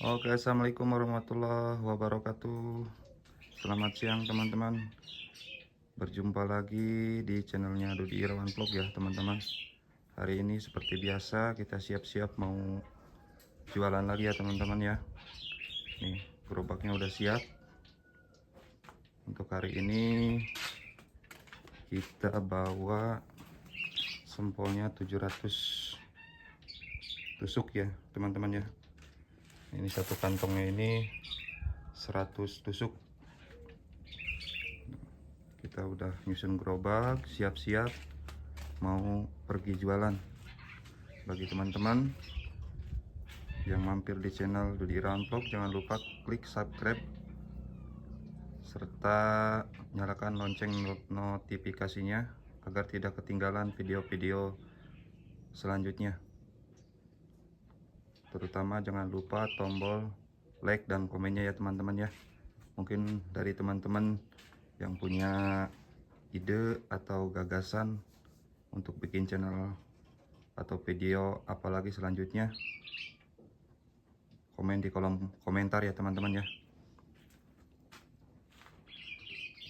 Oke, assalamualaikum warahmatullahi wabarakatuh. Selamat siang teman-teman. Berjumpa lagi di channelnya Dudi Irawan Vlog ya teman-teman. Hari ini seperti biasa kita siap-siap mau jualan lagi ya teman-teman ya. Nih gerobaknya udah siap. Untuk hari ini kita bawa sempolnya 700 tusuk ya teman-teman ya. Ini satu kantongnya ini 100 tusuk. Kita udah nyusun gerobak, siap-siap mau pergi jualan. Bagi teman-teman yang mampir di channel Dudi Irawan Vlog, jangan lupa klik subscribe serta nyalakan lonceng notifikasinya agar tidak ketinggalan video-video selanjutnya. Terutama jangan lupa tombol like dan komennya ya teman-teman ya. Mungkin dari teman-teman yang punya ide atau gagasan untuk bikin channel atau video apalagi selanjutnya, komen di kolom komentar ya teman-teman ya.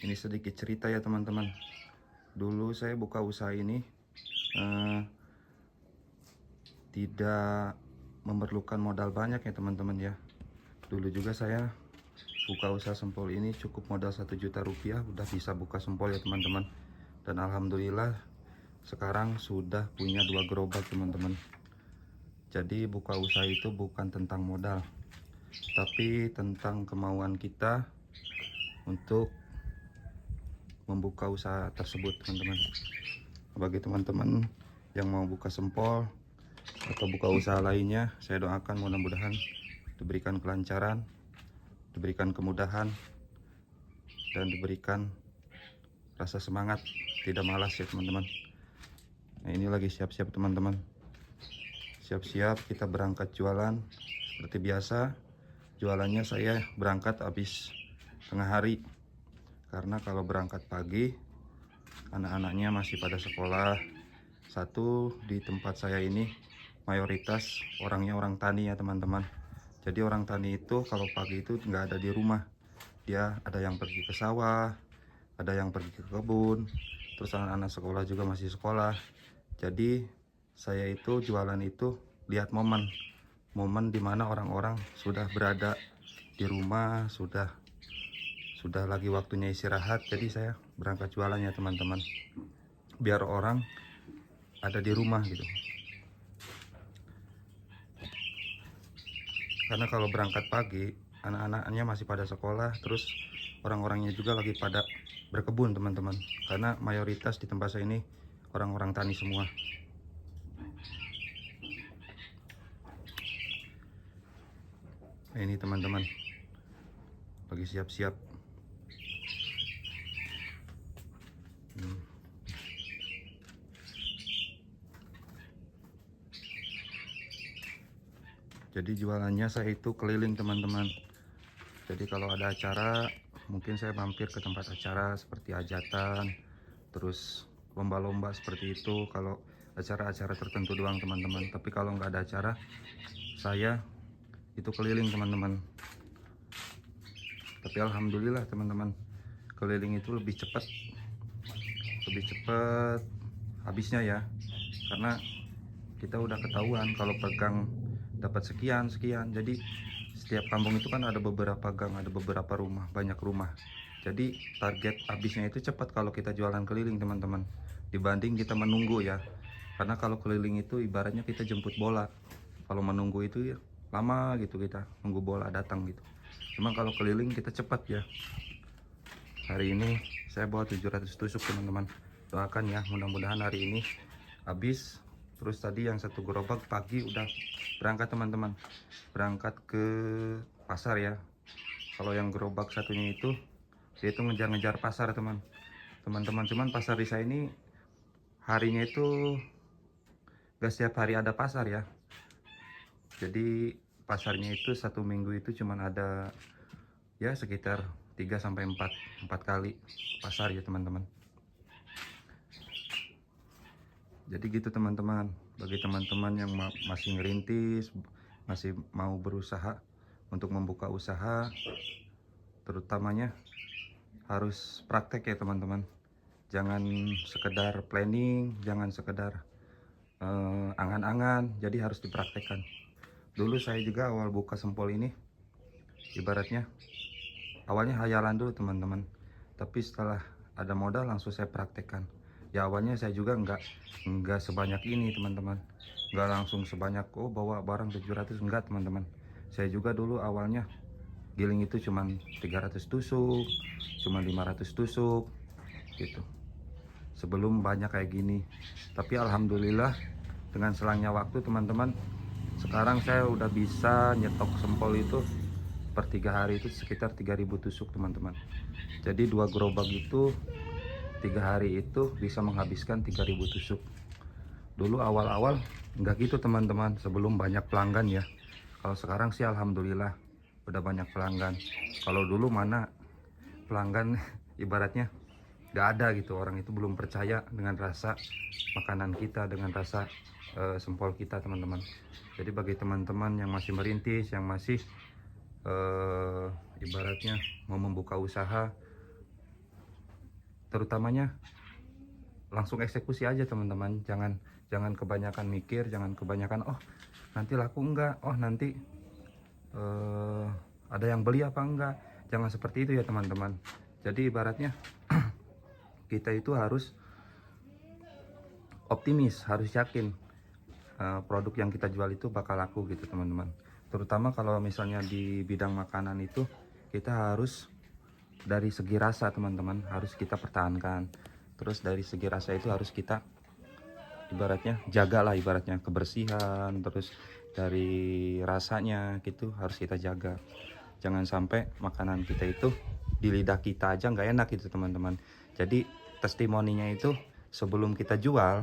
Ini sedikit cerita ya teman-teman. Dulu saya buka usaha ini tidak memerlukan modal banyak ya teman-teman ya. Dulu juga saya buka usaha sempol ini cukup modal 1 juta rupiah udah bisa buka sempol ya teman-teman. Dan alhamdulillah sekarang sudah punya 2 gerobak teman-teman. Jadi buka usaha itu bukan tentang modal, tapi tentang kemauan kita untuk membuka usaha tersebut teman-teman. Bagi teman-teman yang mau buka sempol atau buka usaha lainnya, saya doakan mudah-mudahan diberikan kelancaran, diberikan kemudahan, dan diberikan rasa semangat, tidak malas ya teman-teman. Nah ini lagi siap-siap teman-teman, siap-siap kita berangkat jualan. Seperti biasa jualannya saya berangkat habis tengah hari, karena kalau berangkat pagi anak-anaknya masih pada sekolah. Satu, di tempat saya ini mayoritas orangnya orang tani ya teman-teman. Jadi orang tani itu kalau pagi itu nggak ada di rumah, dia ada yang pergi ke sawah, ada yang pergi ke kebun, terus anak-anak sekolah juga masih sekolah. Jadi saya itu jualan itu lihat momen dimana orang-orang sudah berada di rumah, sudah lagi waktunya istirahat. Jadi saya berangkat jualan ya teman-teman, biar orang ada di rumah gitu. Karena kalau berangkat pagi anak-anaknya masih pada sekolah, terus orang-orangnya juga lagi pada berkebun teman-teman, karena mayoritas di tempat saya ini orang-orang tani semua. Nah, ini teman-teman lagi siap-siap. Jadi jualannya saya itu keliling teman-teman. Jadi kalau ada acara mungkin saya mampir ke tempat acara seperti hajatan, terus lomba-lomba seperti itu, kalau acara-acara tertentu doang teman-teman. Tapi kalau nggak ada acara saya itu keliling teman-teman. Tapi alhamdulillah teman-teman, keliling itu lebih cepat habisnya ya, karena kita udah ketahuan kalau pegang dapat sekian sekian. Jadi setiap kampung itu kan ada beberapa gang, ada beberapa rumah, banyak rumah. Jadi target habisnya itu cepat kalau kita jualan keliling teman-teman, dibanding kita menunggu ya. Karena kalau keliling itu ibaratnya kita jemput bola, kalau menunggu itu ya lama gitu, kita nunggu bola datang gitu. Cuma kalau keliling kita cepat ya. Hari ini saya bawa 700 tusuk teman-teman, doakan ya mudah-mudahan hari ini habis. Terus tadi yang satu gerobak pagi udah berangkat teman-teman, berangkat ke pasar ya. Kalau yang gerobak satunya itu dia itu ngejar-ngejar pasar teman-teman. Cuman pasar di saya ini harinya itu gak setiap hari ada pasar ya. Jadi pasarnya itu satu minggu itu cuman ada ya sekitar 3 sampai 4 kali pasar ya teman-teman. Jadi gitu teman-teman, bagi teman-teman yang masih ngerintis, masih mau berusaha, untuk membuka usaha terutamanya harus praktek ya teman-teman. Jangan sekedar planning, jangan sekedar angan-angan, jadi harus dipraktekkan. Dulu saya juga awal buka Sempol ini ibaratnya awalnya hayalan dulu teman-teman, tapi setelah ada modal langsung saya praktekkan. Ya awalnya saya juga nggak sebanyak ini teman-teman, nggak langsung sebanyak bawa barang 700, enggak teman-teman. Saya juga dulu awalnya giling itu cuman 300 tusuk, cuma 500 tusuk gitu, sebelum banyak kayak gini. Tapi alhamdulillah dengan selangnya waktu teman-teman, sekarang saya udah bisa nyetok Sempol itu per 3 hari itu sekitar 3000 tusuk teman-teman. Jadi 2 gerobak itu 3 hari itu bisa menghabiskan 3000 tusuk. Dulu awal-awal nggak gitu teman-teman, sebelum banyak pelanggan ya. Kalau sekarang sih alhamdulillah udah banyak pelanggan. Kalau dulu mana pelanggan ibaratnya nggak ada gitu, orang itu belum percaya dengan rasa makanan kita, dengan rasa Sempol kita teman-teman. Jadi bagi teman-teman yang masih merintis, yang masih ibaratnya mau membuka usaha, terutamanya langsung eksekusi aja teman-teman. Jangan kebanyakan mikir, jangan kebanyakan nanti laku enggak, nanti ada yang beli apa enggak. Jangan seperti itu ya teman-teman. Jadi ibaratnya kita itu harus optimis, harus yakin produk yang kita jual itu bakal laku gitu teman-teman. Terutama kalau misalnya di bidang makanan itu kita harus dari segi rasa teman-teman, harus kita pertahankan. Terus dari segi rasa itu harus kita ibaratnya jagalah, ibaratnya kebersihan, terus dari rasanya gitu harus kita jaga. Jangan sampai makanan kita itu di lidah kita aja nggak enak gitu teman-teman. Jadi testimoninya itu sebelum kita jual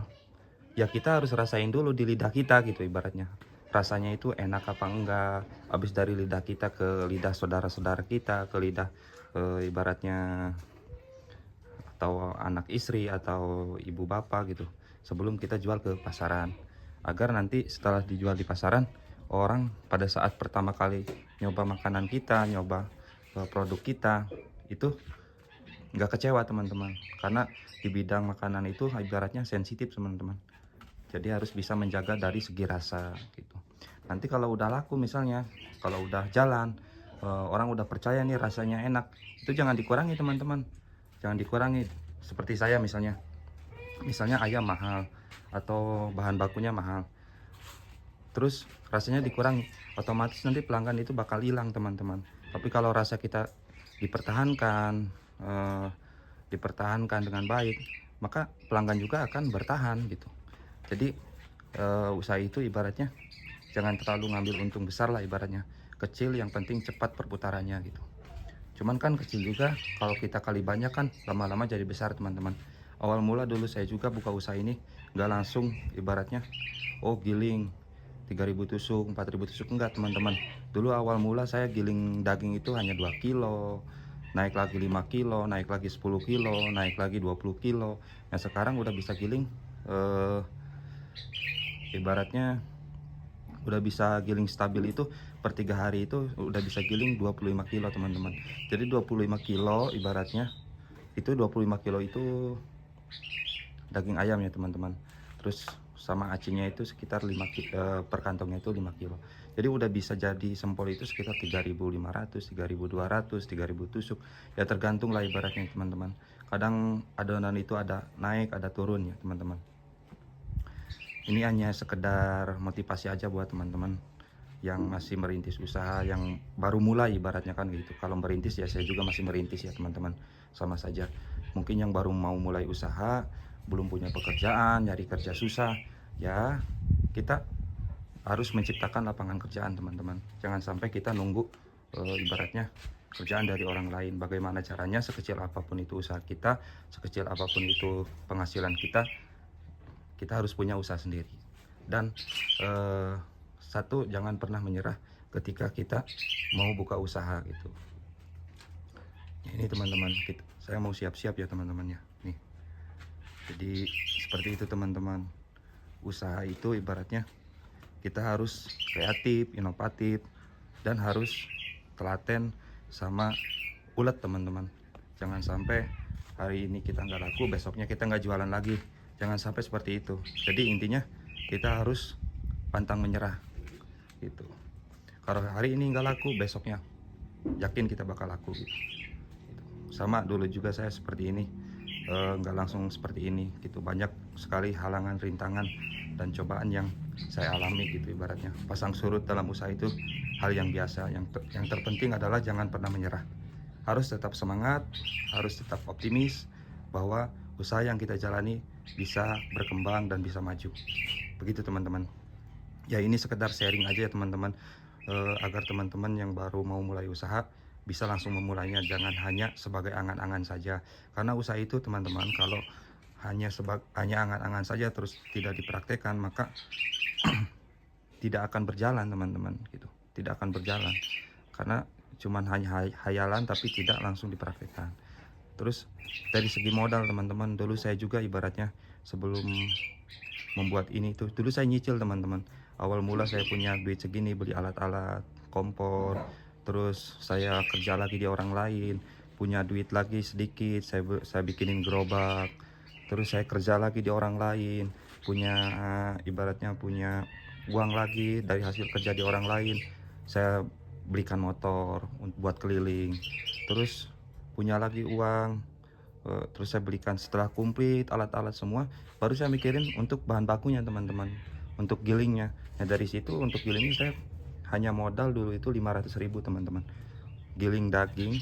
ya kita harus rasain dulu di lidah kita gitu, ibaratnya rasanya itu enak apa enggak. Habis dari lidah kita ke lidah saudara-saudara kita, ke lidah ibaratnya atau anak istri atau ibu bapak gitu, sebelum kita jual ke pasaran, agar nanti setelah dijual di pasaran, orang pada saat pertama kali nyoba makanan kita, nyoba produk kita itu nggak kecewa teman-teman. Karena di bidang makanan itu ibaratnya sensitif teman-teman, jadi harus bisa menjaga dari segi rasa gitu. Nanti kalau udah laku misalnya, kalau udah jalan, orang udah percaya nih rasanya enak, itu jangan dikurangi teman-teman, jangan dikurangi. Seperti saya misalnya ayam mahal atau bahan bakunya mahal, terus rasanya dikurangi, otomatis nanti pelanggan itu bakal hilang teman-teman. Tapi kalau rasa kita dipertahankan, dengan baik, maka pelanggan juga akan bertahan gitu. Jadi usaha itu ibaratnya jangan terlalu ngambil untung besar lah, ibaratnya kecil, yang penting cepat perputarannya gitu. Cuman kan kecil juga kalau kita kali banyak kan lama-lama jadi besar teman-teman. Awal mula dulu saya juga buka usaha ini nggak langsung ibaratnya giling 3000 tusuk, 4000 tusuk, enggak teman-teman. Dulu awal mula saya giling daging itu hanya 2 kilo, naik lagi 5 kilo, naik lagi 10 kilo, naik lagi 20 kilo. Nah sekarang udah bisa giling ibaratnya udah bisa giling stabil itu per 3 hari itu udah bisa giling 25 kilo teman-teman. Jadi 25 kilo ibaratnya itu 25 kilo itu daging ayam ya teman-teman. Terus sama acinya itu sekitar 5 per kantongnya itu 5 kilo. Jadi udah bisa jadi Sempol itu sekitar 3500, 3200, 3000 tusuk. Ya tergantung lah ibaratnya teman-teman. Kadang adonan itu ada naik, ada turun ya teman-teman. Ini hanya sekedar motivasi aja buat teman-teman yang masih merintis usaha, yang baru mulai ibaratnya kan gitu. Kalau merintis ya saya juga masih merintis ya teman-teman, sama saja. Mungkin yang baru mau mulai usaha, belum punya pekerjaan, nyari kerja susah, ya kita harus menciptakan lapangan kerjaan teman-teman. Jangan sampai kita nunggu ibaratnya kerjaan dari orang lain. Bagaimana caranya, sekecil apapun itu usaha kita, sekecil apapun itu penghasilan kita, kita harus punya usaha sendiri. Dan satu, jangan pernah menyerah ketika kita mau buka usaha gitu. Ini teman-teman, saya mau siap-siap ya teman-teman ya. Nih. Jadi seperti itu teman-teman. Usaha itu ibaratnya kita harus kreatif, inovatif, dan harus telaten sama ulet teman-teman. Jangan sampai hari ini kita nggak laku, besoknya kita nggak jualan lagi. Jangan sampai seperti itu. Jadi intinya kita harus pantang menyerah gitu. Kalau hari ini nggak laku, besoknya yakin kita bakal laku gitu. Sama dulu juga saya seperti ini, nggak langsung seperti ini gitu. Banyak sekali halangan, rintangan, dan cobaan yang saya alami gitu. Ibaratnya pasang surut dalam usaha itu hal yang biasa. Yang terpenting adalah jangan pernah menyerah. Harus tetap semangat, harus tetap optimis bahwa usaha yang kita jalani bisa berkembang dan bisa maju. Begitu teman-teman. Ya ini sekedar sharing aja ya teman-teman, agar teman-teman yang baru mau mulai usaha bisa langsung memulainya. Jangan hanya sebagai angan-angan saja, karena usaha itu teman-teman kalau hanya angan-angan saja terus tidak dipraktekkan, maka tidak akan berjalan teman-teman gitu. Tidak akan berjalan karena cuman hanya hayalan tapi tidak langsung dipraktekkan. Terus dari segi modal teman-teman, dulu saya juga ibaratnya sebelum membuat ini tuh dulu saya nyicil teman-teman. Awal mula saya punya duit segini, beli alat-alat kompor, terus saya kerja lagi di orang lain, punya duit lagi sedikit, saya bikinin gerobak, terus saya kerja lagi di orang lain, punya ibaratnya punya uang lagi dari hasil kerja di orang lain, saya belikan motor buat keliling, terus punya lagi uang, terus saya belikan. Setelah komplit alat-alat semua, baru saya mikirin untuk bahan bakunya teman-teman, untuk gilingnya. Nah dari situ untuk gilingnya saya hanya modal dulu itu 500.000 teman-teman. Giling daging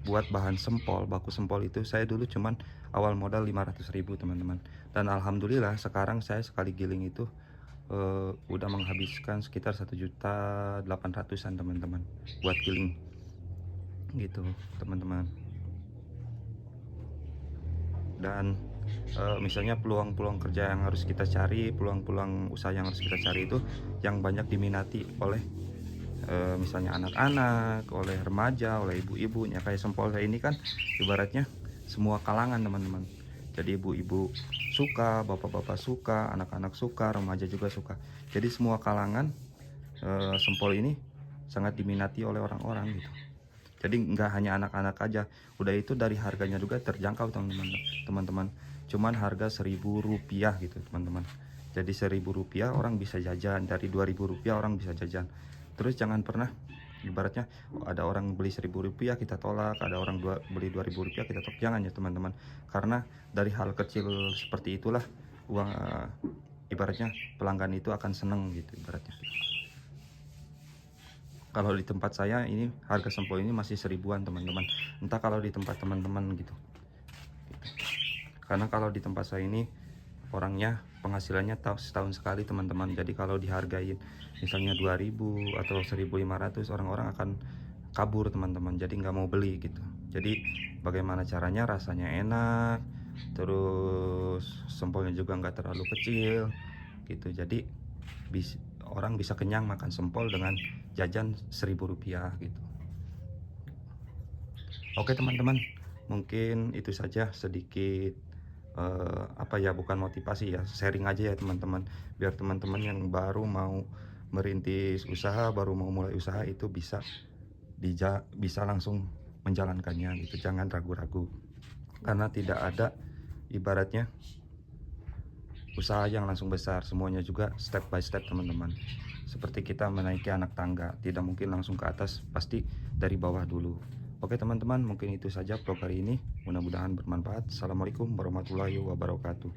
buat bahan sempol, baku sempol itu saya dulu cuman awal modal 500.000 teman-teman. Dan alhamdulillah sekarang saya sekali giling itu udah menghabiskan sekitar 1.800.000-an teman-teman buat giling gitu teman-teman. Dan misalnya peluang-peluang kerja yang harus kita cari, peluang-peluang usaha yang harus kita cari itu yang banyak diminati oleh misalnya anak-anak, oleh remaja, oleh ibu-ibu. Ya kayak sempol saya ini kan ibaratnya semua kalangan teman-teman. Jadi ibu-ibu suka, bapak-bapak suka, anak-anak suka, remaja juga suka. Jadi semua kalangan sempol ini sangat diminati oleh orang-orang gitu. Jadi nggak hanya anak-anak aja, udah itu dari harganya juga terjangkau teman-teman. Cuman harga Rp1.000 gitu teman-teman. Jadi Rp1.000 orang bisa jajan, dari Rp2.000 orang bisa jajan. Terus jangan pernah ibaratnya ada orang beli Rp1.000 kita tolak, ada orang beli Rp2.000 kita tolak. Jangan ya teman-teman, karena dari hal kecil seperti itulah uang ibaratnya pelanggan itu akan seneng gitu ibaratnya. Kalau di tempat saya ini harga sempol ini masih 1.000-an teman-teman. Entah kalau di tempat teman-teman gitu. Karena kalau di tempat saya ini orangnya penghasilannya setahun sekali teman-teman. Jadi kalau dihargain misalnya 2.000 atau 1.500, orang-orang akan kabur teman-teman. Jadi nggak mau beli gitu. Jadi bagaimana caranya rasanya enak, terus sempolnya juga nggak terlalu kecil gitu. Jadi orang bisa kenyang makan sempol dengan jajan Rp1.000 gitu. Oke teman-teman, mungkin itu saja sedikit apa ya, bukan motivasi ya, sharing aja ya teman-teman, biar teman-teman yang baru mau merintis usaha, baru mau mulai usaha itu bisa langsung menjalankannya gitu. Jangan ragu-ragu, karena tidak ada ibaratnya usaha yang langsung besar, semuanya juga step by step teman-teman. Seperti kita menaiki anak tangga, tidak mungkin langsung ke atas, pasti dari bawah dulu. Oke teman-teman, mungkin itu saja vlog hari ini, mudah-mudahan bermanfaat. Assalamualaikum warahmatullahi wabarakatuh.